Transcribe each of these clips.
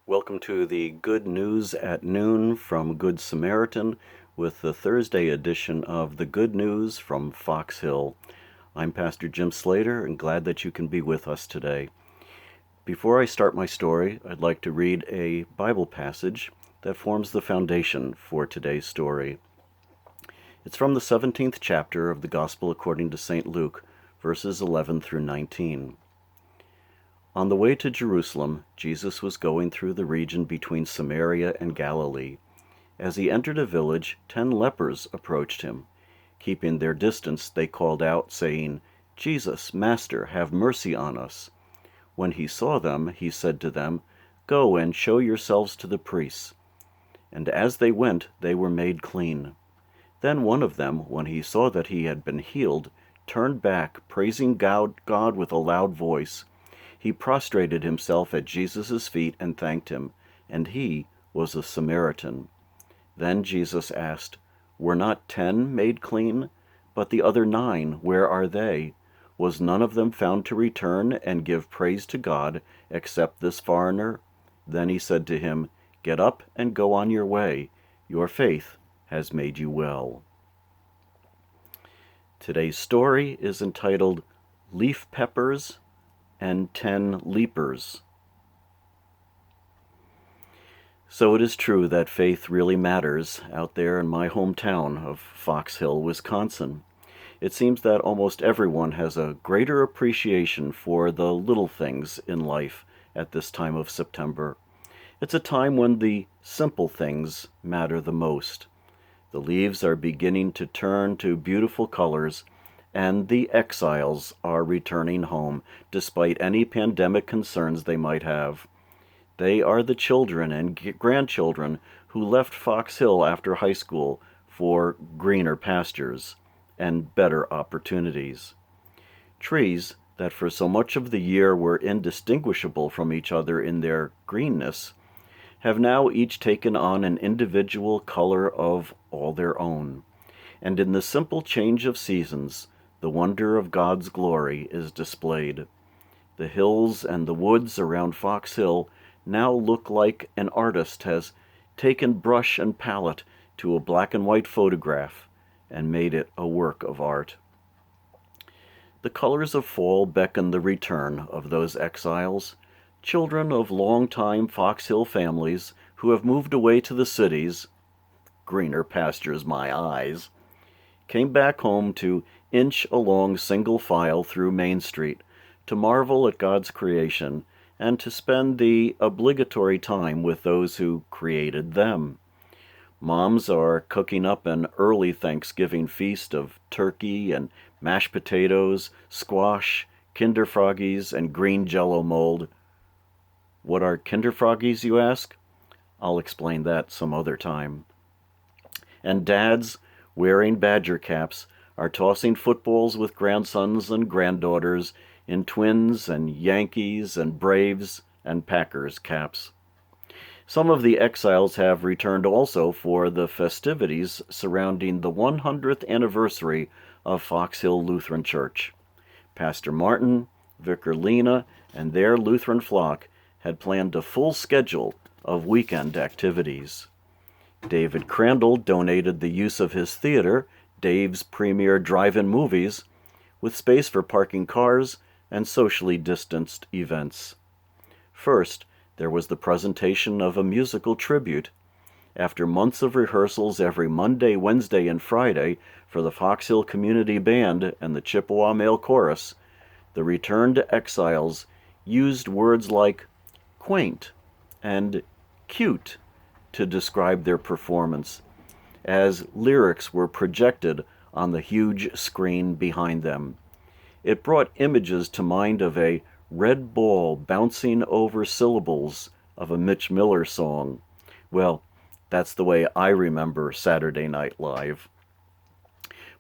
Welcome to the Good News at Noon from Good Samaritan with the Thursday edition of the Good News from Fox Hill. I'm Pastor Jim Slater and glad that you can be with us today. Before I start my story, I'd like to read a Bible passage that forms the foundation for today's story. It's from the 17th chapter of the Gospel according to St. Luke, verses 11 through 19. On the way to Jerusalem, Jesus was going through the region between Samaria and Galilee. As he entered a village, 10 lepers approached him. Keeping their distance, they called out, saying, "Jesus, Master, have mercy on us." When he saw them, he said to them, "Go and show yourselves to the priests." And as they went, they were made clean. Then one of them, when he saw that he had been healed, turned back, praising God with a loud voice. He prostrated himself at Jesus' feet and thanked him, and he was a Samaritan. Then Jesus asked, "Were not 10 made clean? But the other 9, where are they? Was none of them found to return and give praise to God, except this foreigner?" Then he said to him, "Get up and go on your way. Your faith has made you well." Today's story is entitled Leaf Peppers and 10 Leapers. So it is true that faith really matters out there in my hometown of Fox Hill, Wisconsin. It seems that almost everyone has a greater appreciation for the little things in life at this time of September. It's a time when the simple things matter the most. The leaves are beginning to turn to beautiful colors, and the exiles are returning home, despite any pandemic concerns they might have. They are the children and grandchildren who left Fox Hill after high school for greener pastures and better opportunities. Trees that for so much of the year were indistinguishable from each other in their greenness have now each taken on an individual color of all their own. And in the simple change of seasons, the wonder of God's glory is displayed. The hills and the woods around Fox Hill now look like an artist has taken brush and palette to a black and white photograph and made it a work of art. The colors of fall beckon the return of those exiles, children of long-time Fox Hill families who have moved away to the cities, greener pastures my eyes, came back home to inch along single file through Main Street, to marvel at God's creation, and to spend the obligatory time with those who created them. Moms are cooking up an early Thanksgiving feast of turkey and mashed potatoes, squash, Kinder Froggies, and green Jell-O mold. What are Kinder Froggies, you ask? I'll explain that some other time. And dads, wearing Badger caps, are tossing footballs with grandsons and granddaughters in Twins and Yankees and Braves and Packers caps. Some of the exiles have returned also for the festivities surrounding the 100th anniversary of Fox Hill Lutheran Church. Pastor Martin, Vicar Lena, and their Lutheran flock had planned a full schedule of weekend activities. David Crandall donated the use of his theater, Dave's Premier Drive-In Movies, with space for parking cars and socially distanced events. First, there was the presentation of a musical tribute. After months of rehearsals every Monday, Wednesday, and Friday for the Fox Hill Community Band and the Chippewa Male Chorus, the returned exiles used words like quaint and cute to describe their performance, as lyrics were projected on the huge screen behind them. It brought images to mind of a red ball bouncing over syllables of a Mitch Miller song. Well, that's the way I remember Saturday Night Live.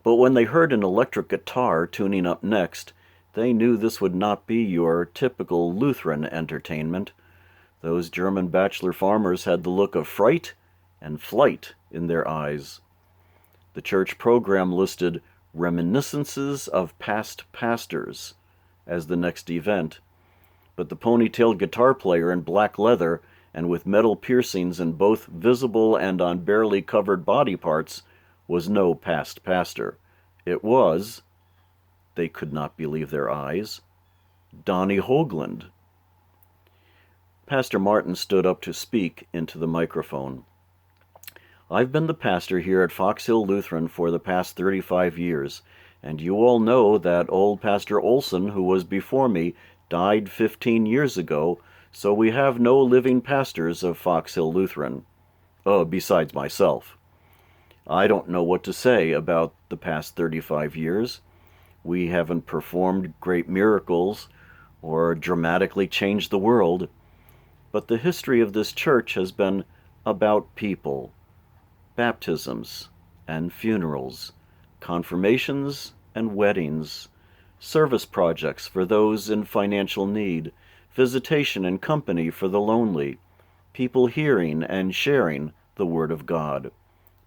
But when they heard an electric guitar tuning up next, they knew this would not be your typical Lutheran entertainment. Those German bachelor farmers had the look of fright and flight in their eyes. The church program listed Reminiscences of Past Pastors as the next event, but the ponytailed guitar player in black leather and with metal piercings in both visible and on barely covered body parts, was no past pastor. It was, they could not believe their eyes, Donnie Hoagland. Pastor Martin stood up to speak into the microphone. I've been the pastor here at Fox Hill Lutheran for the past 35 years, and you all know that old Pastor Olson, who was before me, died 15 years ago, so we have no living pastors of Fox Hill Lutheran, besides myself. I don't know what to say about the past 35 years. We haven't performed great miracles or dramatically changed the world, but the history of this church has been about people. Baptisms and funerals, confirmations and weddings, service projects for those in financial need, visitation and company for the lonely, people hearing and sharing the Word of God.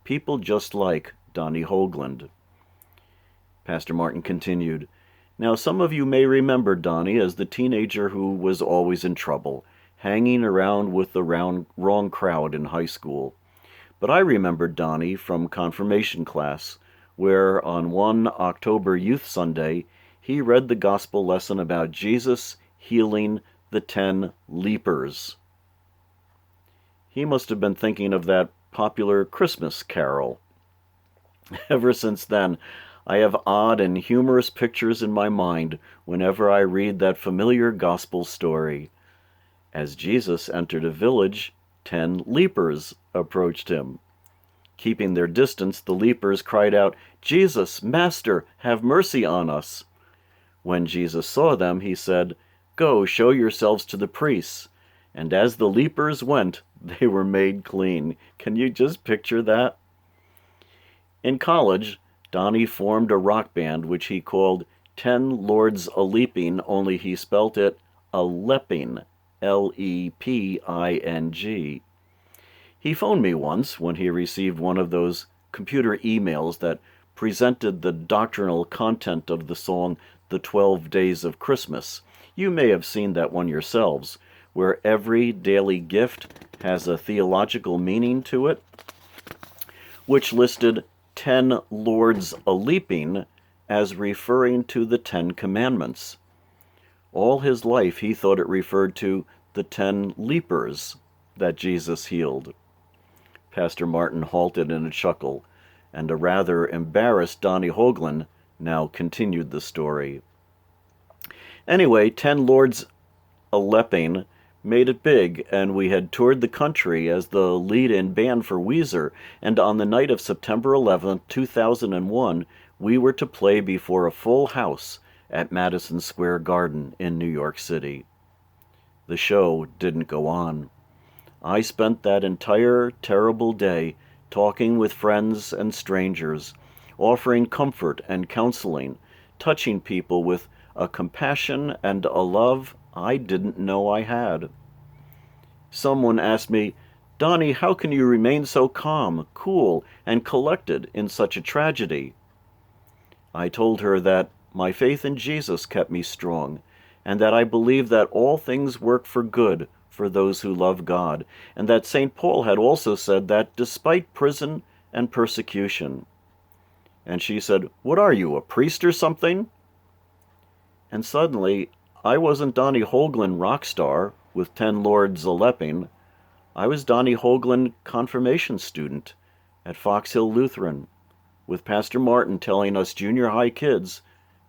People just like Donnie Hoagland. Pastor Martin continued, Now some of you may remember Donnie as the teenager who was always in trouble, hanging around with the wrong crowd in high school. But I remembered Donnie from confirmation class, where on one October Youth Sunday, he read the gospel lesson about Jesus healing the 10 lepers. He must have been thinking of that popular Christmas carol. Ever since then, I have odd and humorous pictures in my mind whenever I read that familiar gospel story. As Jesus entered a village, 10 lepers approached him. Keeping their distance, the lepers cried out, Jesus, Master, have mercy on us. When Jesus saw them, he said, Go, show yourselves to the priests. And as the lepers went, they were made clean. Can you just picture that? In college, Donnie formed a rock band which he called 10 Lords A-Leaping, only he spelt it a-lepping, L-E-P-I-N-G. He phoned me once when he received one of those computer emails that presented the doctrinal content of the song The 12 Days of Christmas. You may have seen that one yourselves, where every daily gift has a theological meaning to it, which listed 10 Lords A-Leaping as referring to the 10 Commandments. All his life he thought it referred to the 10 lepers that Jesus healed. Pastor Martin halted in a chuckle, and a rather embarrassed Donnie Hoagland now continued the story. Anyway, 10 Lords A-Leaping made it big, and we had toured the country as the lead-in band for Weezer, and on the night of September 11, 2001, we were to play before a full house at Madison Square Garden in New York City. The show didn't go on. I spent that entire terrible day talking with friends and strangers, offering comfort and counseling, touching people with a compassion and a love I didn't know I had. Someone asked me, Donnie, how can you remain so calm, cool, and collected in such a tragedy? I told her that my faith in Jesus kept me strong, and that I believe that all things work for good for those who love God, and that St. Paul had also said that despite prison and persecution. And she said, What are you, a priest or something? And suddenly, I wasn't Donnie Hoagland rock star with 10 Lords A-Leaping. I was Donnie Hoagland confirmation student at Fox Hill Lutheran, with Pastor Martin telling us junior high kids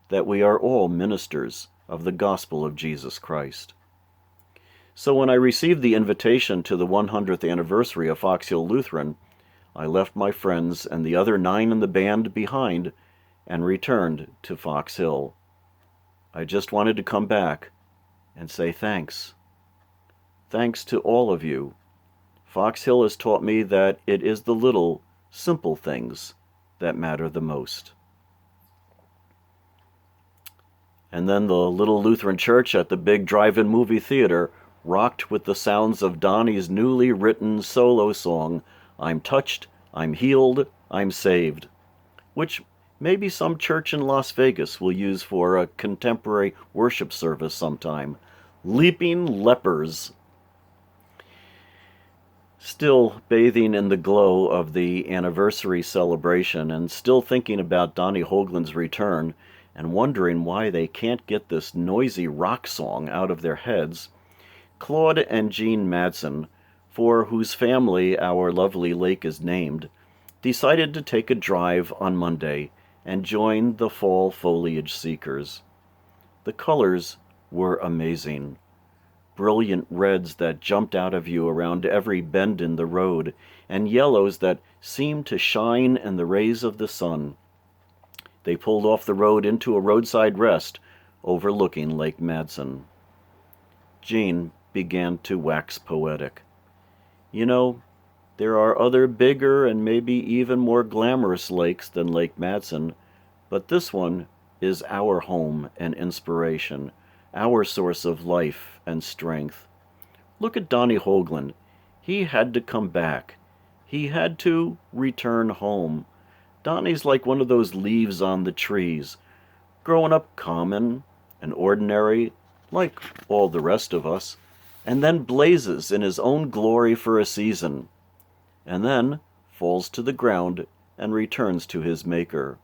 that we are all ministers of the gospel of Jesus Christ. So when I received the invitation to the 100th anniversary of Fox Hill Lutheran, I left my friends and the other 9 in the band behind and returned to Fox Hill. I just wanted to come back and say thanks. Thanks to all of you. Fox Hill has taught me that it is the little, simple things that matter the most. And then the little Lutheran church at the big drive-in movie theater rocked with the sounds of Donnie's newly written solo song, I'm Touched, I'm Healed, I'm Saved, which maybe some church in Las Vegas will use for a contemporary worship service sometime. Leaping Lepers. Still bathing in the glow of the anniversary celebration and still thinking about Donnie Hoagland's return and wondering why they can't get this noisy rock song out of their heads, Claude and Jean Madsen, for whose family our lovely lake is named, decided to take a drive on Monday and join the fall foliage seekers. The colors were amazing. Brilliant reds that jumped out of you around every bend in the road, and yellows that seemed to shine in the rays of the sun. They pulled off the road into a roadside rest overlooking Lake Madsen. Jean began to wax poetic. You know, there are other bigger and maybe even more glamorous lakes than Lake Madsen, but this one is our home and inspiration, our source of life and strength. Look at Donnie Hoagland. He had to come back. He had to return home. Donnie's like one of those leaves on the trees, growing up common and ordinary, like all the rest of us, and then blazes in his own glory for a season, and then falls to the ground and returns to his maker.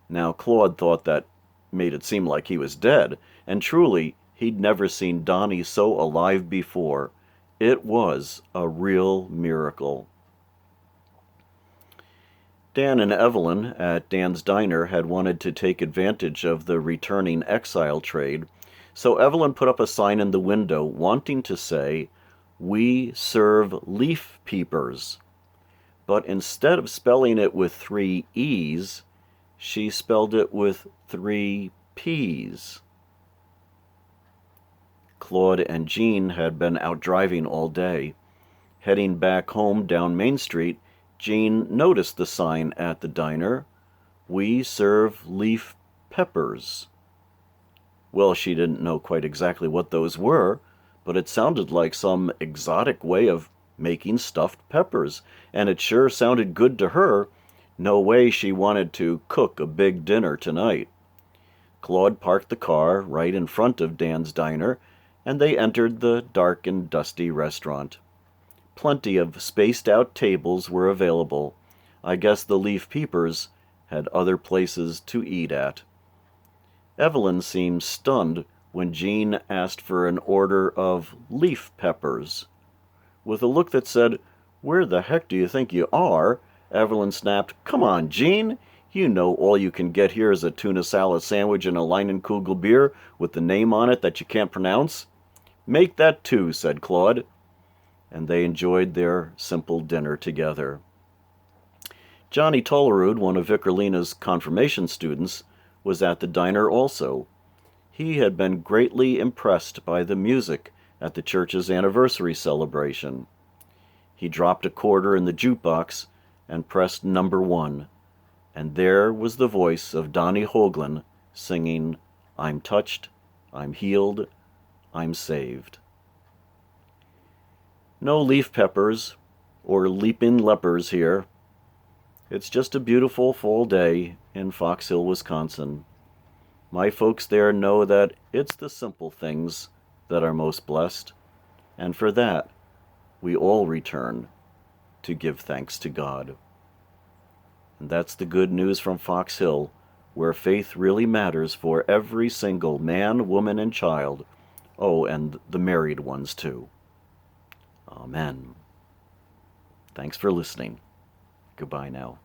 Now Claude thought that made it seem like he was dead, and truly he'd never seen Donnie so alive before. It was a real miracle. Dan and Evelyn at Dan's Diner had wanted to take advantage of the returning exile trade, so Evelyn put up a sign in the window wanting to say, "We serve leaf peepers." But instead of spelling it with 3 E's, she spelled it with 3 P's. Claude and Jean had been out driving all day. Heading back home down Main Street, Jean noticed the sign at the diner, "We serve leaf peppers." Well, she didn't know quite exactly what those were, but it sounded like some exotic way of making stuffed peppers, and it sure sounded good to her. No way she wanted to cook a big dinner tonight. Claude parked the car right in front of Dan's Diner, and they entered the dark and dusty restaurant. Plenty of spaced-out tables were available. I guess the leaf peepers had other places to eat at. Evelyn seemed stunned when Jean asked for an order of leaf peppers. With a look that said, "Where the heck do you think you are?" Evelyn snapped, "Come on, Jean! You know all you can get here is a tuna salad sandwich and a Leinenkugel beer with the name on it that you can't pronounce." "Make that 2, said Claude. And they enjoyed their simple dinner together. Johnny Tollerud, one of Vickerlina's confirmation students, was at the diner also. He had been greatly impressed by the music at the church's anniversary celebration. He dropped a quarter in the jukebox and pressed number 1, and there was the voice of Donnie Hoagland singing, "I'm touched, I'm healed, I'm saved." No leaf peppers or leaping lepers here. It's just a beautiful fall day in Fox Hill, Wisconsin. My folks there know that it's the simple things that are most blessed, and for that we all return to give thanks to God. And that's the good news from Fox Hill, where faith really matters for every single man, woman, and child. Oh, and the married ones too. Amen. Thanks for listening. Goodbye now.